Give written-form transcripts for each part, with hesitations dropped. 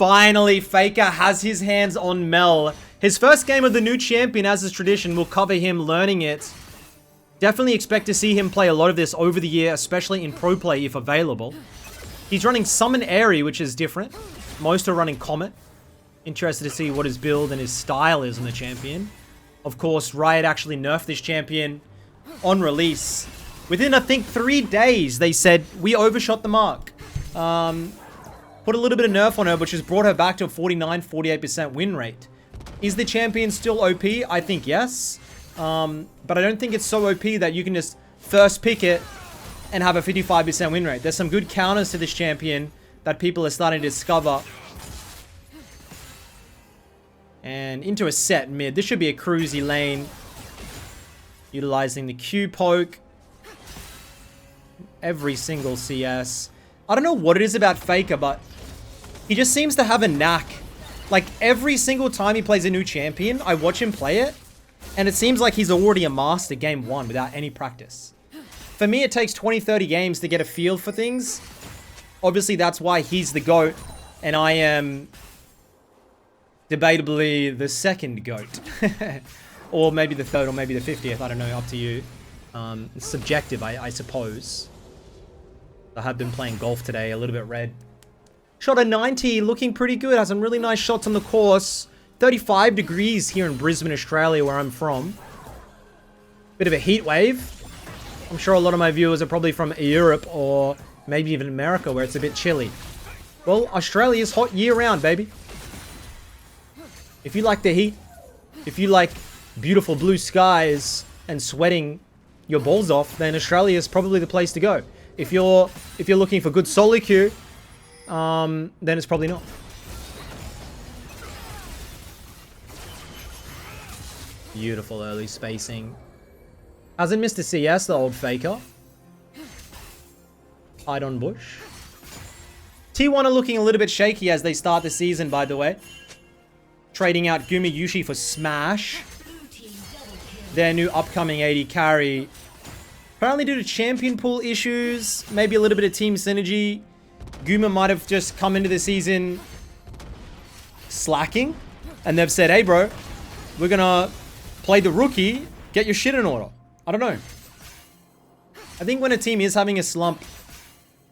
Finally, Faker has his hands on Mel. His first game of the new champion, as is tradition, will cover him learning it. Definitely expect to see him play a lot of this over the year, especially in pro play if available. He's running Summon Airy, which is different. Most are running Comet. Interested to see what his build and his style is on the champion. Of course, Riot actually nerfed this champion on release. Within, I think, 3 days, they said, we overshot the mark. Put a little bit of nerf on her, which has brought her back to a 49, 48% win rate. Is the champion still OP? I think yes. But I don't think it's so OP that you can just first pick it and have a 55% win rate. There's some good counters to this champion that people are starting to discover. And into a set mid. This should be a cruisy lane. Utilizing the Q poke. Every single CS. I don't know what it is about Faker, but he just seems to have a knack. Like, every single time he plays a new champion, I watch him play it, and it seems like he's already a master game 1 without any practice. For me, it takes 20, 30 games to get a feel for things. Obviously, that's why he's the GOAT, and I am debatably the second GOAT. Or maybe the third, or maybe the 50th, I don't know, up to you. It's subjective, I suppose. I have been playing golf today, a little bit red. Shot a 90, looking pretty good. Has some really nice shots on the course. 35 degrees here in Brisbane, Australia, where I'm from. Bit of a heat wave. I'm sure a lot of my viewers are probably from Europe or maybe even America, where it's a bit chilly. Well, Australia is hot year-round, baby. If you like the heat, if you like beautiful blue skies and sweating your balls off, then Australia is probably the place to go. If you're looking for good solo queue, then it's probably not. Beautiful early spacing. Hasn't missed a CS, the old Faker. Hide on bush. T1 are looking a little bit shaky as they start the season, by the way. Trading out Gumi Yushi for Smash. Their new upcoming AD carry. Apparently due to champion pool issues, maybe a little bit of team synergy, Guma might have just come into the season slacking. And they've said, hey bro, we're gonna play the rookie, get your shit in order. I don't know. I think when a team is having a slump,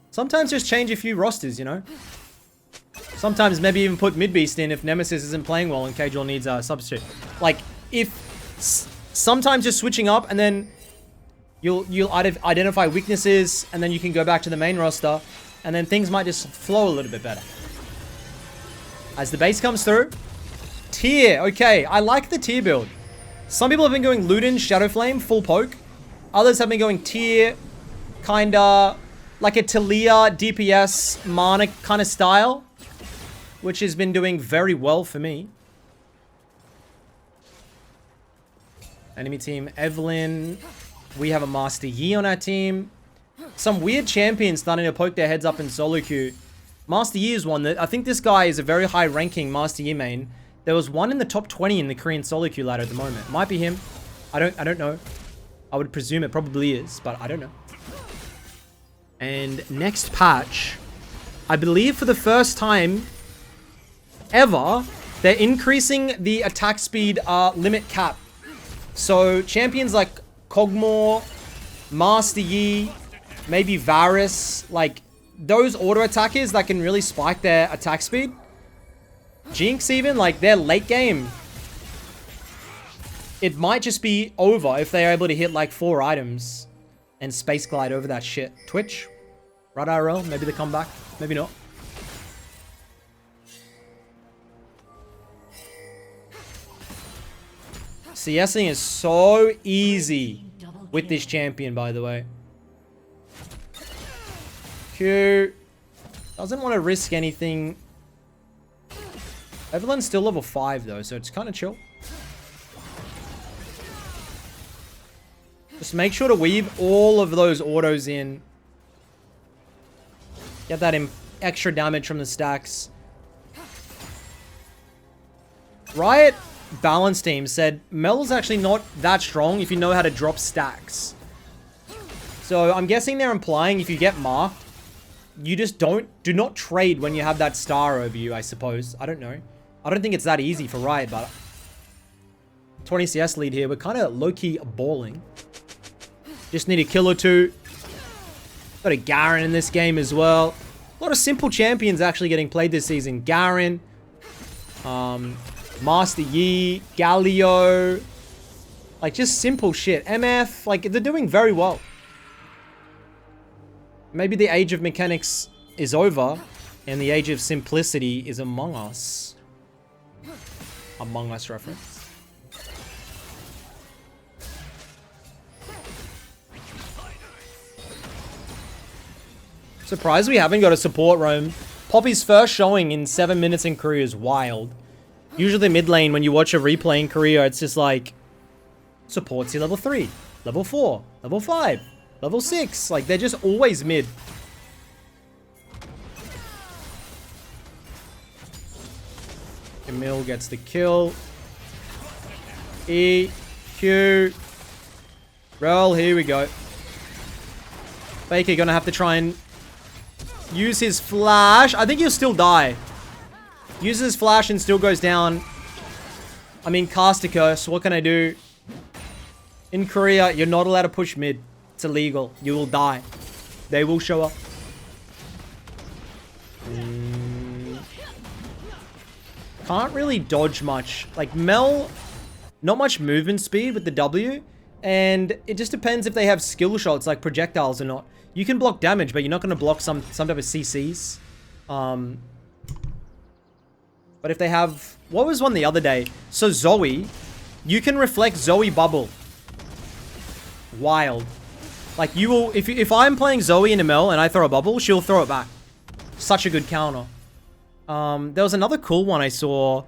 sometimes just change a few rosters, you know? Sometimes maybe even put Midbeast in if Nemesis isn't playing well and Cajal needs a substitute. Like, if sometimes just switching up and then you'll identify weaknesses and then you can go back to the main roster and then things might just flow a little bit better. As the base comes through, tier. Okay, I like the tier build. Some people have been going Luden, Shadowflame, full poke. Others have been going tier, kinda like a Talia DPS mana kind of style, which has been doing very well for me. Enemy team, Evelyn. We have a Master Yi on our team. Some weird champions starting to poke their heads up in solo queue. Master Yi is one that I think this guy is a very high ranking Master Yi main. There was one in the top 20 in the Korean solo queue ladder at the moment. Might be him. I don't know. I would presume it probably is, but I don't know. And next patch, I believe for the first time ever, they're increasing the attack speed limit cap. So champions like Kog'Maw, Master Yi, maybe Varus, like those auto attackers that can really spike their attack speed. Jinx even, like their late game, it might just be over if they're able to hit like 4 items and space glide over that shit. Twitch, right IRL, maybe they come back, maybe not. CSing is so easy with this champion, by the way. Q doesn't want to risk anything. Evelyn's still level 5 though, so it's kind of chill. Just make sure to weave all of those autos in. Get that extra damage from the stacks. Riot balance team said Mel's actually not that strong if you know how to drop stacks. So I'm guessing they're implying if you get marked, you just do not trade when you have that star over you, I suppose. I don't know. I don't think it's that easy for Riot, but 20 CS lead here. We're kind of low-key balling. Just need a kill or two. Got a Garen in this game as well. A lot of simple champions actually getting played this season. Garen, Master Yi, Galio. Like, just simple shit. MF, like, they're doing very well. Maybe the age of mechanics is over, and the age of simplicity is among us. Among Us reference. Surprised we haven't got a support roam. Poppy's first showing in 7 minutes in Korea is wild. Usually mid lane, when you watch a replay in Korea, it's just like, supports you level 3, level 4, level 5, level 6. Like, they're just always mid. Camille gets the kill. E, Q. Roll, here we go. Faker gonna have to try and use his flash. I think he'll still die. Uses his flash and still goes down. I mean, cast a curse. What can I do? In Korea, you're not allowed to push mid. It's illegal. You will die. They will show up. Can't really dodge much. Like, Mel, not much movement speed with the W. And it just depends if they have skill shots, like projectiles or not. You can block damage, but you're not going to block some type of CCs. But if they have... What was one the other day? So Zoe, you can reflect Zoe bubble. Wild. Like, you will... If I'm playing Zoe in a Mel and I throw a bubble, she'll throw it back. Such a good counter. There was another cool one I saw.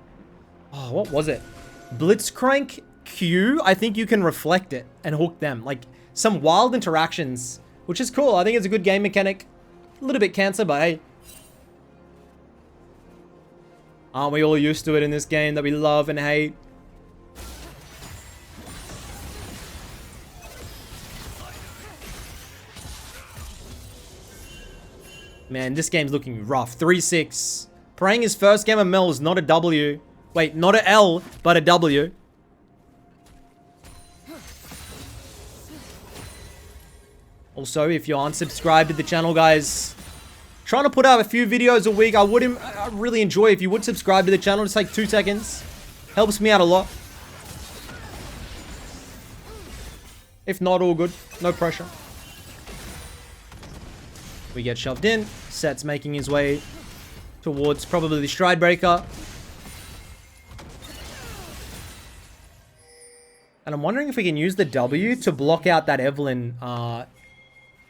Oh, what was it? Blitzcrank Q. I think you can reflect it and hook them. Like, some wild interactions, which is cool. I think it's a good game mechanic. A little bit cancer, but hey. Aren't we all used to it in this game that we love and hate? Man, this game's looking rough. 3-6. Praying his first game of Mel is not a W. Wait, not a L, but a W. Also, if you aren't subscribed to the channel, guys, trying to put out a few videos a week. I really enjoy if you would subscribe to the channel. Just like 2 seconds. Helps me out a lot. If not, all good. No pressure. We get shoved in. Set's making his way towards probably the Stride Breaker. And I'm wondering if we can use the W to block out that Evelyn.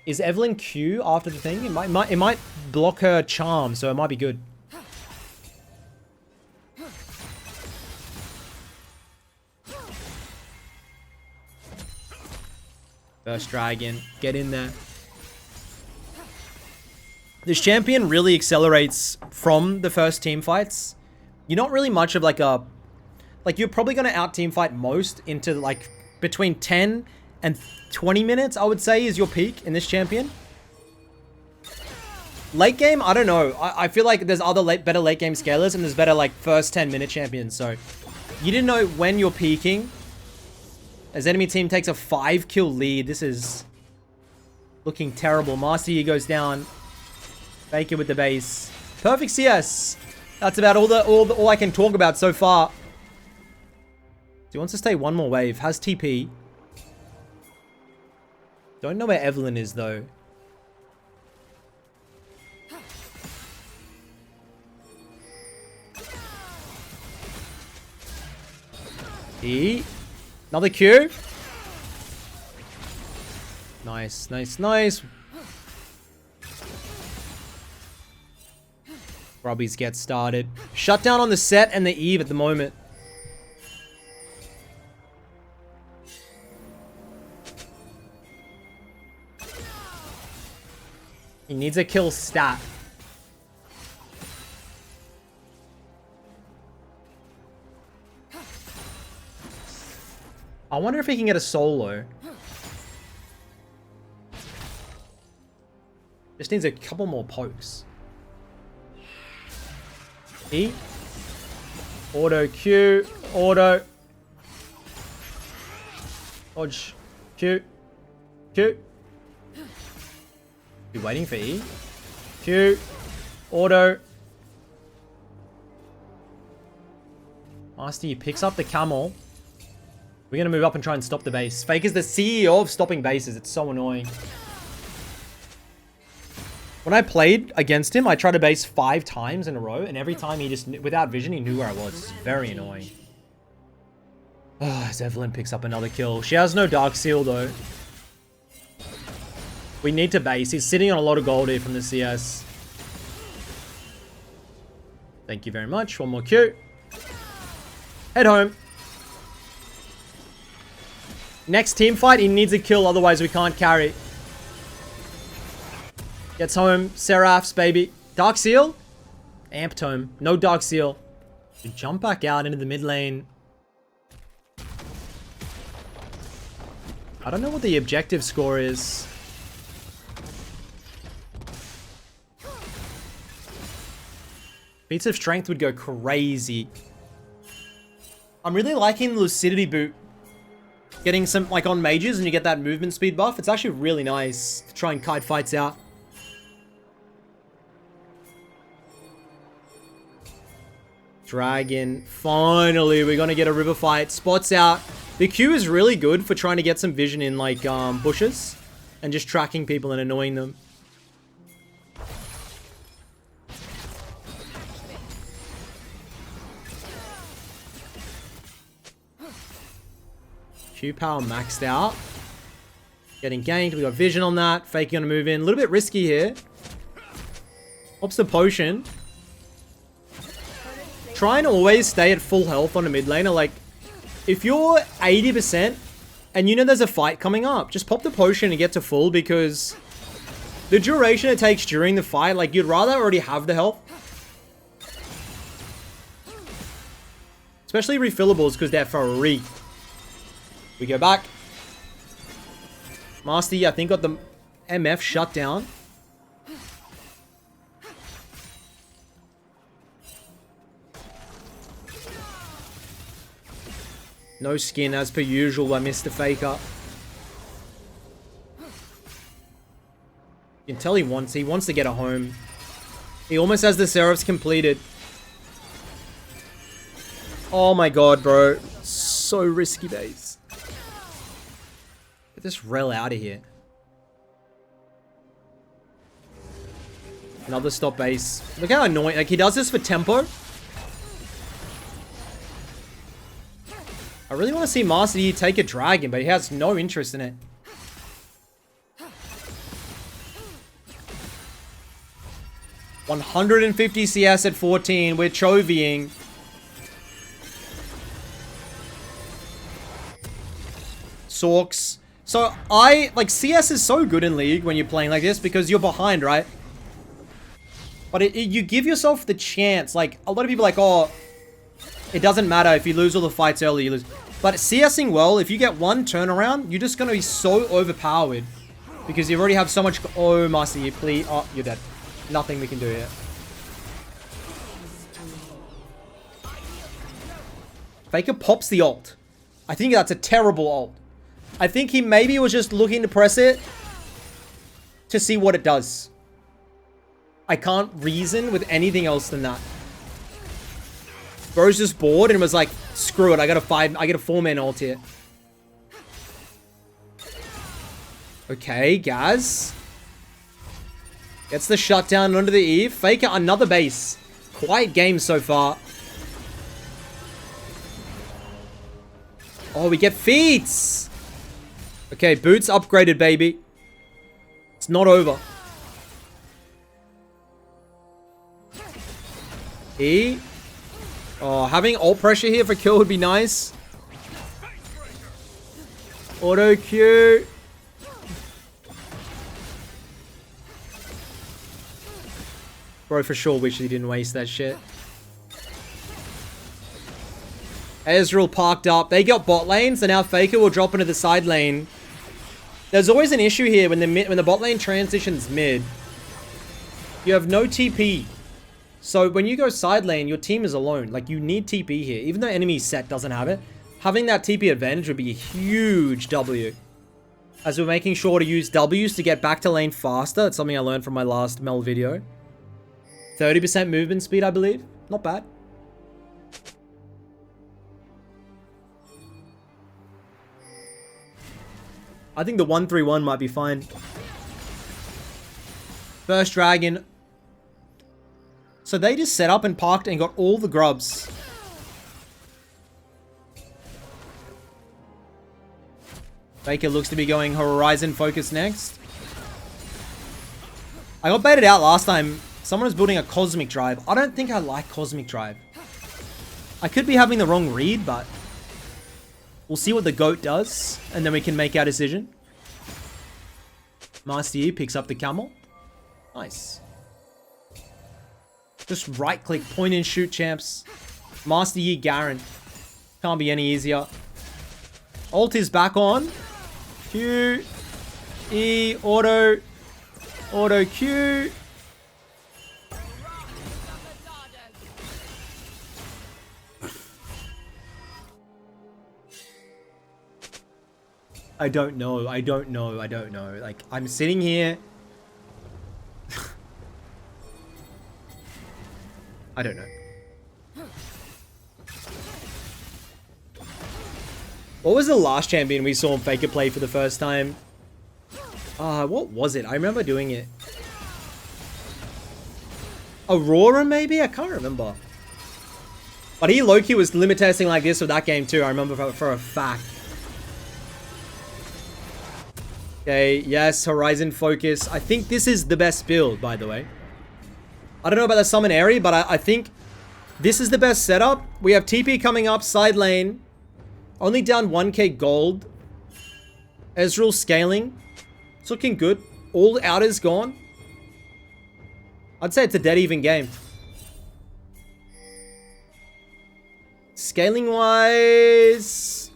Is Evelyn Q after the thing? It might block her charm, so it might be good. First dragon. Get in there. This champion really accelerates from the first team fights. You're not really much of like a... Like, you're probably going to out-team fight most into, like, between 10 and 20 minutes, I would say, is your peak in this champion. Late game, I don't know. I feel like there's other better late game scalers, and there's better, like, first 10-minute champions. So, you didn't know when you're peaking. As enemy team takes a 5-kill lead, this is looking terrible. Master Yi goes down. Faker with the base. Perfect CS. That's about all I can talk about so far. He wants to stay one more wave. Has TP. Don't know where Evelyn is, though. E. Another Q. Nice, nice, nice. Grubbies get started. Shut down on the set and the Eve at the moment. He needs a kill stat. I wonder if he can get a solo. Just needs a couple more pokes. E. Auto Q. Auto. Dodge. Q. Q. Be waiting for E. Q. Auto. Nasty picks up the camel. We're going to move up and try and stop the base. Fake is the CEO of stopping bases. It's so annoying. When I played against him, I tried to base 5 times in a row. And every time he just, without vision, he knew where I was. It's very annoying. Oh, Evelyn picks up another kill. She has no Dark Seal, though. We need to base. He's sitting on a lot of gold here from the CS. Thank you very much. One more Q. Head home. Next team fight, he needs a kill, otherwise we can't carry. Gets home. Seraphs, baby. Dark Seal? Amped home. No Dark Seal. We jump back out into the mid lane. I don't know what the objective score is. Feats of Strength would go crazy. I'm really liking the Lucidity Boot. Getting some, like, on mages and you get that movement speed buff. It's actually really nice to try and kite fights out. Dragon. Finally, we're going to get a river fight. Spots out. The Q is really good for trying to get some vision in, like, bushes. And just tracking people and annoying them. Q power maxed out. Getting ganked. We got vision on that. Fake gonna move in. A little bit risky here. Pops the potion. Try and always stay at full health on a mid laner. Like, if you're 80% and you know there's a fight coming up, just pop the potion and get to full, because the duration it takes during the fight, like, you'd rather already have the health. Especially refillables, because they're free. We go back. Master, I think, got the MF shut down. No skin as per usual by Mr. Faker. You can tell he wants to get a home. He almost has the Seraphs completed. Oh my god, bro. So risky base. Get this rel out of here. Another stop base. Look how annoying. Like, he does this for tempo. I really want to see Master Yi take a dragon, but he has no interest in it. $150 CS at 14. We're chovying. Sorks. So, like, CS is so good in League when you're playing like this because you're behind, right? But you give yourself the chance. Like, a lot of people are like, oh, it doesn't matter if you lose all the fights early, you lose. But CSing well, if you get one turnaround, you're just going to be so overpowered. Because you already have so much... Oh, Master Yi, please. Oh, you're dead. Nothing we can do here. Faker pops the ult. I think that's a terrible ult. I think he maybe was just looking to press it to see what it does. I can't reason with anything else than that. Bro's just bored and was like, screw it, I get a 4-man ult here. Okay, Gaz. Gets the shutdown under the Eve. Faker, another base. Quiet game so far. Oh, we get feats. Okay, boots upgraded, baby. It's not over. E. Oh, having ult pressure here for kill would be nice. Auto Q. Bro, for sure wish he didn't waste that shit. Ezreal parked up. They got bot lane, so now Faker will drop into the side lane. There's always an issue here when the bot lane transitions mid. You have no TP. So when you go side lane, your team is alone. Like, you need TP here. Even though enemy set doesn't have it, having that TP advantage would be a huge W. As we're making sure to use Ws to get back to lane faster. That's something I learned from my last Mel video. 30% movement speed, I believe. Not bad. I think the 1-3-1 might be fine. First dragon. So they just set up and parked and got all the grubs. Faker looks to be going Horizon focus next. I got baited out last time. Someone was building a Cosmic Drive. I don't think I like Cosmic Drive. I could be having the wrong read, but we'll see what the GOAT does, and then we can make our decision. Master Yi picks up the camel. Nice. Just right-click, point and shoot, champs. Master Yi Garen. Can't be any easier. Ult is back on. Q. E. Auto. Auto Q. I don't know. I don't know. I don't know. Like, I'm sitting here. I don't know. What was the last champion we saw Faker play for the first time? What was it? I remember doing it. Aurora, maybe? I can't remember. But he low-key was limit testing like this with that game too. I remember for a fact. Okay, yes, Horizon focus. I think this is the best build, by the way. I don't know about the summon area, but I think this is the best setup. We have TP coming up, side lane. Only down 1k gold. Ezreal scaling. It's looking good. All outers gone. I'd say it's a dead even game. Scaling wise,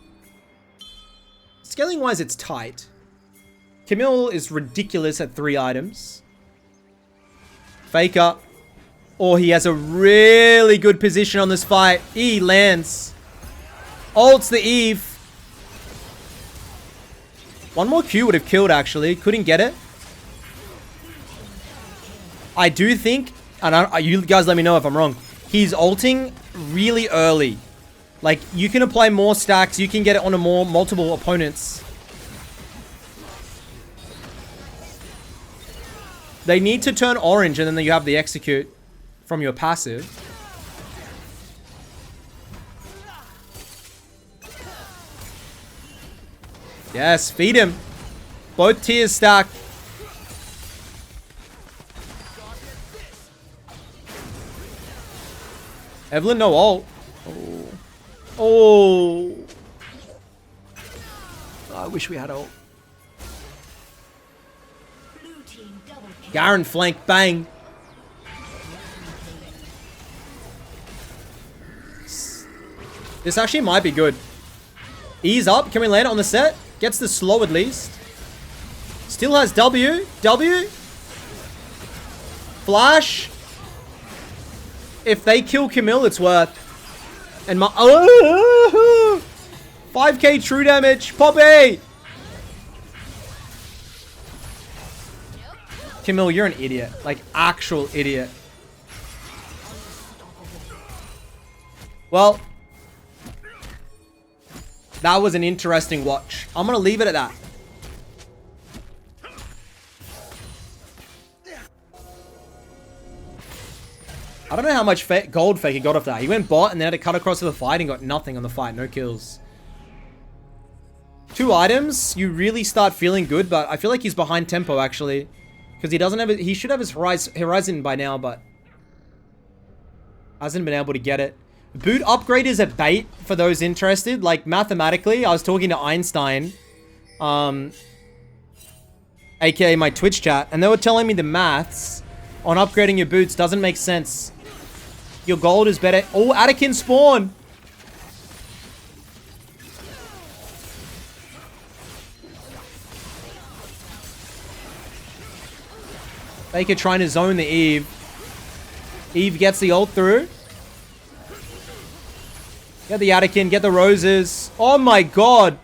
it's tight. Camille is ridiculous at 3 items. Faker. Oh, he has a really good position on this fight. E lands. Ults the Eve. One more Q would have killed, actually. Couldn't get it. I do think, and you guys let me know if I'm wrong, he's ulting really early. Like, you can apply more stacks. You can get it onto multiple opponents. They need to turn orange, and then you have the execute from your passive. Yes, feed him. Both tiers stack. Evelyn, no ult. Oh. Oh. I wish we had ult. Garen flank, bang. This actually might be good. Ease up. Can we land it on the set? Gets the slow at least. Still has W. W. Flash. If they kill Camille, it's worth. And my... Oh! 5k true damage. Poppy! Camille, you're an idiot. Like, actual idiot. Well... that was an interesting watch. I'm going to leave it at that. I don't know how much gold Faker got off that. He went bot and then had to cut across to the fight and got nothing on the fight. No kills. 2 items, you really start feeling good, but I feel like he's behind tempo actually. Because he doesn't have it. He should have his Horizon by now, but hasn't been able to get it. Boot upgrade is a bait for those interested. Like, mathematically, I was talking to Einstein, aka my Twitch chat, and they were telling me the maths on upgrading your boots doesn't make sense. Your gold is better. Oh, Anakin spawn! Faker trying to zone the Eve. Eve gets the ult through. Get the Anakin, get the roses. Oh my god.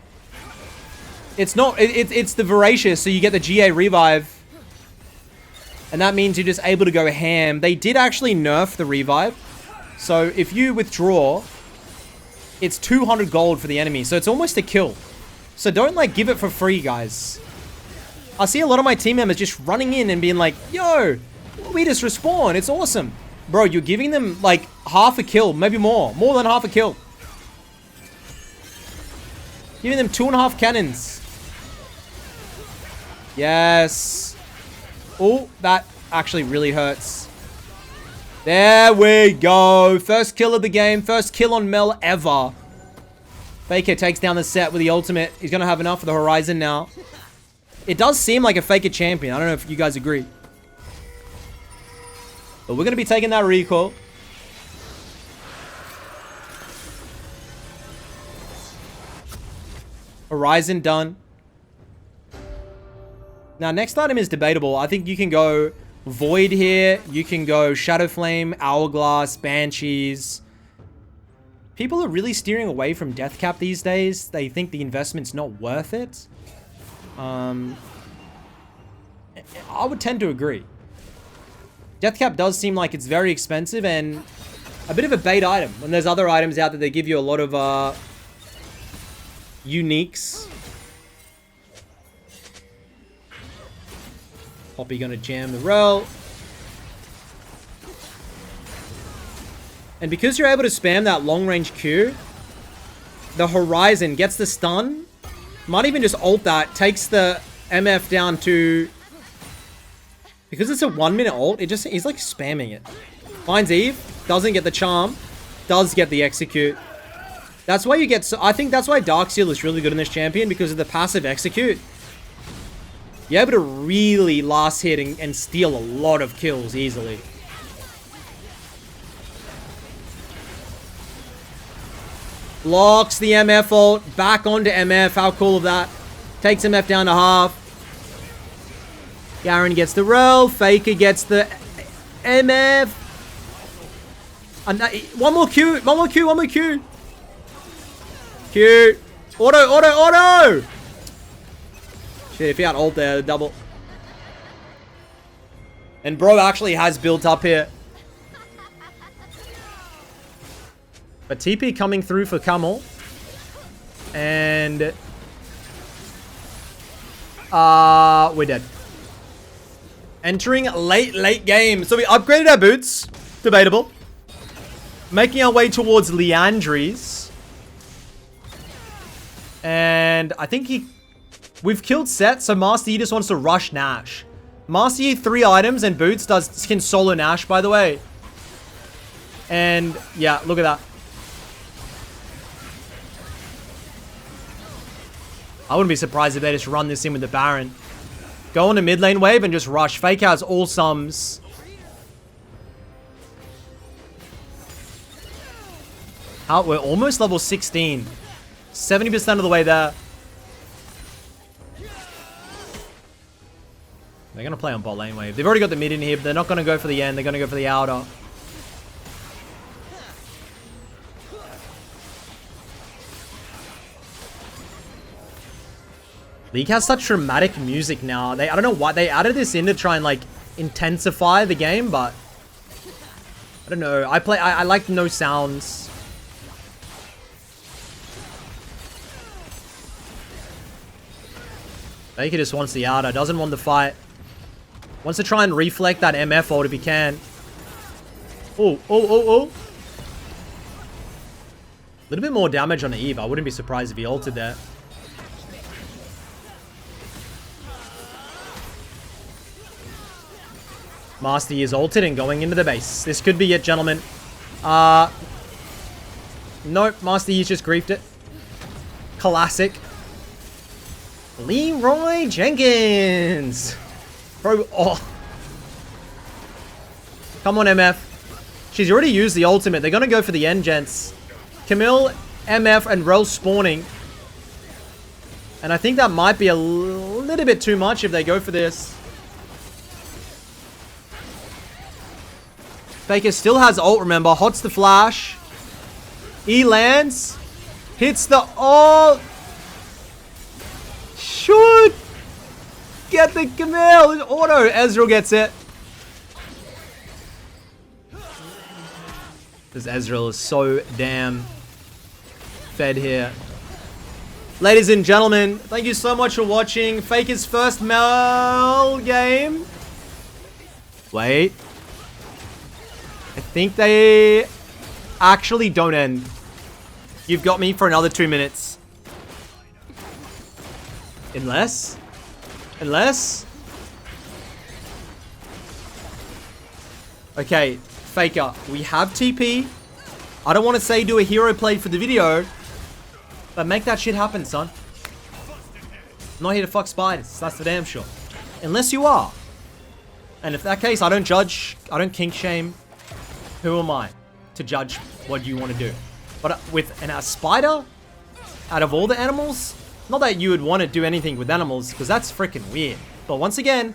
It's not, it's the Voracious, so you get the GA revive. And that means you're just able to go ham. They did actually nerf the revive. So if you withdraw, it's 200 gold for the enemy. So it's almost a kill. So don't like give it for free, guys. I see a lot of my team members just running in and being like, yo, we just respawn. It's awesome. Bro, you're giving them like half a kill, maybe more. More than half a kill. Giving them 2.5 cannons. Yes. Oh, that actually really hurts. There we go. First kill of the game. First kill on Mel ever. Faker takes down the set with the ultimate. He's going to have enough for the Horizon now. It does seem like a Faker champion. I don't know if you guys agree. But we're going to be taking that recoil. Horizon done. Now, next item is debatable. I think you can go Void here. You can go Shadow Flame, Hourglass, Banshees. People are really steering away from Death Cap these days. They think the investment's not worth it. I would tend to agree. Death Cap does seem like it's very expensive and a bit of a bait item. When there's other items out there that give you a lot of uniques. Poppy gonna jam the rel. And because you're able to spam that long range Q, the Horizon gets the stun. Might even just ult that, takes the MF down to... Because it's a 1 minute ult, he's like spamming it. Finds Eve, doesn't get the charm, does get the execute. That's why you get... So I think that's why Darkseal is really good in this champion, because of the passive execute. You're able to really last hit and steal a lot of kills easily. Blocks the MF ult. Back onto MF. How cool of that. Takes MF down to half. Garen gets the rel. Faker gets the MF. One more Q. One more Q. One more Q. Q. Auto, auto, auto! Shit, if he had ult there, double. And bro actually has built up here. But TP coming through for Camel. And... we're dead. Entering late game. So we upgraded our boots. Debatable. Making our way towards Leandri's. And I think we've killed Set, so Master Yi just wants to rush Nash. Master Yi 3 items and boots can solo Nash, by the way. And yeah, look at that. I wouldn't be surprised if they just run this in with the Baron. Go on a mid lane wave and just rush. Fake has all sums. We're almost level 16. 70% of the way there. They're going to play on bot lane wave. They've already got the mid in here, but they're not going to go for the end. They're going to go for the outer. League has such dramatic music now. I don't know why. They added this in to try and, like, intensify the game, but... I don't know. I like no sounds. Baker just wants the outer. Doesn't want the fight. Wants to try and reflect that MF ult if he can. Oh, oh, oh, oh. A little bit more damage on the Eve. I wouldn't be surprised if he ulted there. Master Yi is ulted and going into the base. This could be it, gentlemen. Nope, Master Yi's just griefed it. Classic. Leroy Jenkins. Bro, oh. Come on, MF. She's already used the ultimate. They're going to go for the end, gents. Camille, MF, and Rel spawning. And I think that might be a little bit too much if they go for this. Faker still has ult, remember. Hots the flash. E lands. Hits the ult. Should get the Camille. Auto. Ezreal gets it. This Ezreal is so damn fed here. Ladies and gentlemen, thank you so much for watching Faker's first Mel game. Wait. I think they actually don't end. You've got me for another 2 minutes. Unless. Okay, Faker, we have TP. I don't want to say do a hero play for the video, but make that shit happen, son. I'm not here to fuck spiders, that's for damn sure. Unless you are. And if that case, I don't judge, I don't kink shame. Who am I to judge what you want to do? But with a spider, out of all the animals, not that you would want to do anything with animals, because that's freaking weird. But once again,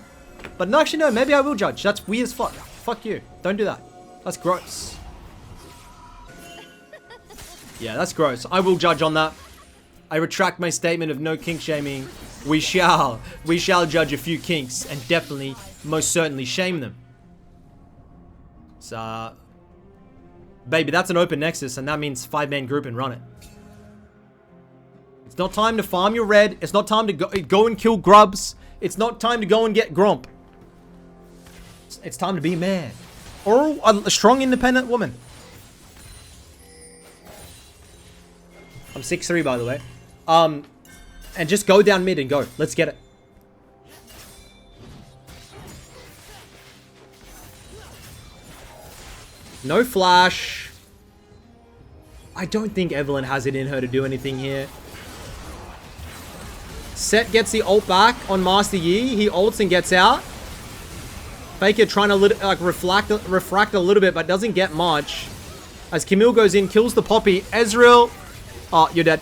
but no, actually no, maybe I will judge. That's weird as fuck. Fuck you. Don't do that. That's gross. Yeah, that's gross. I will judge on that. I retract my statement of no kink shaming. We shall judge a few kinks and definitely, most certainly shame them. So, baby, that's an open nexus and that means 5-man group and run it. It's not time to farm your red. It's not time to go and kill grubs. It's not time to go and get grump. It's time to be a man. Or a strong, independent woman. I'm 6'3", by the way. And just go down mid and go. Let's get it. No flash. I don't think Evelyn has it in her to do anything here. Set gets the ult back on Master Yi. He ults and gets out. Faker trying to like refract a little bit, but doesn't get much. As Camille goes in, kills the Poppy. Ezreal. Oh, you're dead.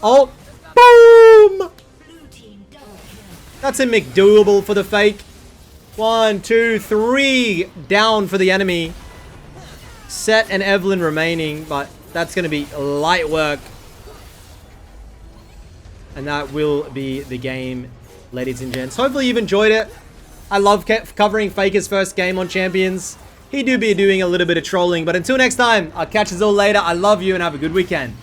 Ult. Boom! That's a McDoable for the Fake. 1, 2, 3 down for the enemy. Set and Evelyn remaining, but that's going to be light work. And that will be the game, ladies and gents. Hopefully you've enjoyed it. I love covering Faker's first game on Champions. He do be doing a little bit of trolling, but until next time, I'll catch you all later. I love you and have a good weekend.